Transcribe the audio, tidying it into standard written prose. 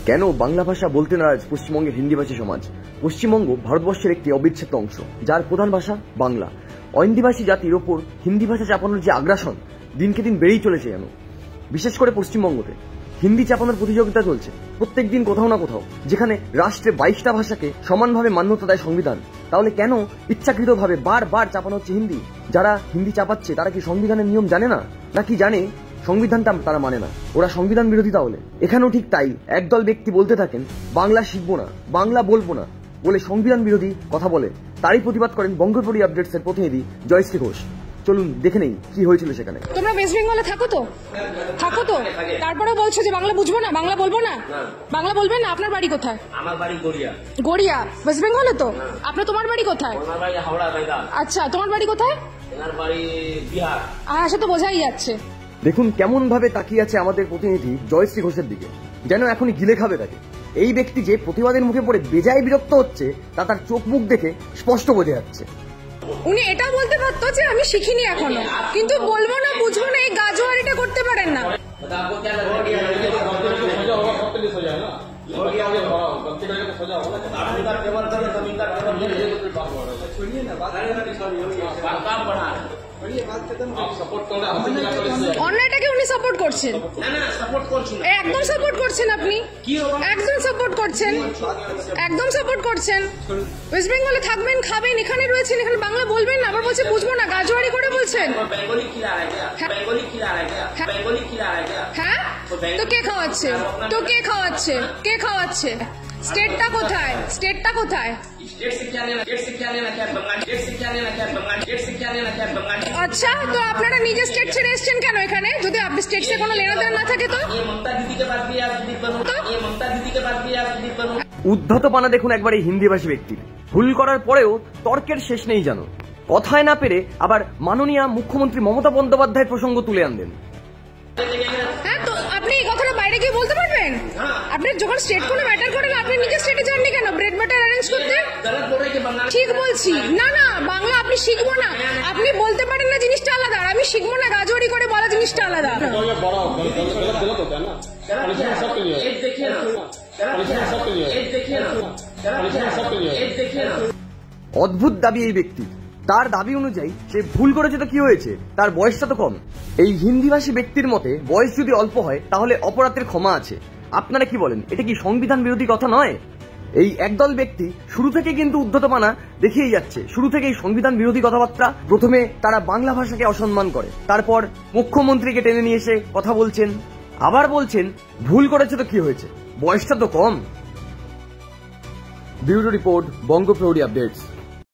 কেন বাংলা ভাষা বলতে নারাজ পশ্চিমবঙ্গের হিন্দিভাষী সমাজ? পশ্চিমবঙ্গ ভারতবর্ষের একটি অবিচ্ছেদ্য অংশ, যার প্রধান ভাষা বাংলা। অহিন্দিভাষী জাতির ওপর হিন্দি ভাষা চাপানোর যে আগ্রাসন দিনকে দিন বেড়েই চলেছে যেন। বিশেষ করে পশ্চিমবঙ্গতে হিন্দি চাপানোর প্রতিযোগিতা চলছে প্রত্যেক দিন কোথাও না কোথাও, যেখানে রাষ্ট্রে 22টা ভাষাকে সমানভাবে মান্যতা দেয় সংবিধান। তাহলে কেন ইচ্ছাকৃতভাবে বারবার চাপানো হচ্ছে হিন্দি? যারা হিন্দি চাপাচ্ছে তারা কি সংবিধানের নিয়ম জানে না, নাকি জানে সংবিধানটা তারা মানে না? ওরা সংবিধান বিরোধী। তাহলে এখানেও ঠিক তাই, একদল ব্যক্তি বলতে থাকেন বাংলা শিখবো না, বাংলা বলবো না বলে সংবিধান বিরোধী কথা বলে। তারই প্রতিবাদ করেন বঙ্গপুরি আপডেটস এর প্রতিনিধি জয়শ্রী ঘোষ। চলুন দেখে নেই কি হয়েছিল সেখানে। তোমরা ওয়েস্ট বেঙ্গলে থাকো তো, তারপরে বলছো যে বাংলা বুঝবো না, বাংলা বলবো না, বাংলা বলবেন না। আপনার বাড়ি কোথায়? আমার বাড়ি গড়িয়া। গড়িয়া ওয়েস্ট বেঙ্গলে তো? আপনার তোমার বাড়ি কোথায়? আমার বাড়ি হাওড়া ময়দান। আচ্ছা, তোমার বাড়ি কোথায়? আমার বাড়ি বিহার। সে তো বোঝাই যাচ্ছে। দেখুন কেমন ভাবে তাকিয়ে আছে আমাদের প্রতিনিধি জয়শ্রী ঘোষের দিকে, যেন এখনই গিলে খাবে তাকে। এই ব্যক্তি যে প্রতিবাদের মুখে পড়ে বেজায় বিরক্ত হচ্ছে তা তার চোখ মুখ দেখে স্পষ্ট বোঝা যাচ্ছে। উনি এটা বলতে পারতো যে আমি শিখিনি এখনো, কিন্তু বলবো না, বুঝবো না, এই গাজোয়ারিটা করতে পারেন না। অন্যায়টাকে উনি সাপোর্ট করছেন? একদম সাপোর্ট করছেন আপনি, একদম সাপোর্ট করছেন, একদম সাপোর্ট করছেন। ওয়েস্ট বেঙ্গলে থাকবেন, খাবেন, এখানে রয়েছেন, এখানে বাংলা বলবেন না, আবার বলছে বুঝবো না, গাজোয়ারি করে বলছেন। হ্যাঁ, তো কে খাওয়াচ্ছে? তো কে খাওয়াচ্ছে? কে খাওয়াচ্ছে? স্টেটটা কোথায়? স্টেটটা কোথায়? আচ্ছা, তো আপনারা নিজে স্টেট ছেড়ে এসছেন কেন এখানে? যদি আপনি স্টেটসে কোনো লেনাদেনা না থাকে তো? উদ্ধতপানা দেখুন একবার এই হিন্দিভাষী ব্যক্তির। ভুল করার পরেও তর্কের শেষ নেই জানো। কথায় না পেরে আবার মাননীয় মুখ্যমন্ত্রী মমতা বন্দ্যোপাধ্যায়ের প্রসঙ্গ তুলে আনলেন। হ্যাঁ, তো আপনি এই কথাটা বাইরে গিয়ে বলতে পারবেন? আপনি যখন স্টেট কোনো ম্যাটার করেন, আপনি নিজে স্টেটে যাননি কেন ব্রেড বাটার অ্যারেঞ্জ করতে? ঠিক বলছি না, না বাংলা আপনি শিখবো না, আপনি বলতে পারেন না, জিনিসটা আলাদা। আর আমি শিখবো না গাজোয়ারি করে বলা জিনিসটা আলাদা। অদ্ভুত দাবি এই ব্যক্তি। তার দাবি অনুযায়ী সে ভুল করেছে তো কি হয়েছে, তার বয়সটা তো কম। এই হিন্দিভাষী ব্যক্তির মতে বয়স যদি অল্প হয় তাহলে অপরাধের ক্ষমা আছে। আপনারা কি বলেন, এটা কি সংবিধান বিরোধী কথা নয়? এই একদল ব্যক্তি শুরু থেকে কিন্তু উদ্ধতপানা দেখিয়ে যাচ্ছে, শুরু থেকেই সংবিধান বিরোধী কথাবার্তা। প্রথমে তারা বাংলা ভাষাকে অসম্মান করে, তারপর মুখ্যমন্ত্রীকে টেনে নিয়ে এসে কথা বলছেন, আবার বলছেন ভুল করেছে তো কি হয়েছে, বয়সটা তো কম। Bureau report, Bangaprahari updates.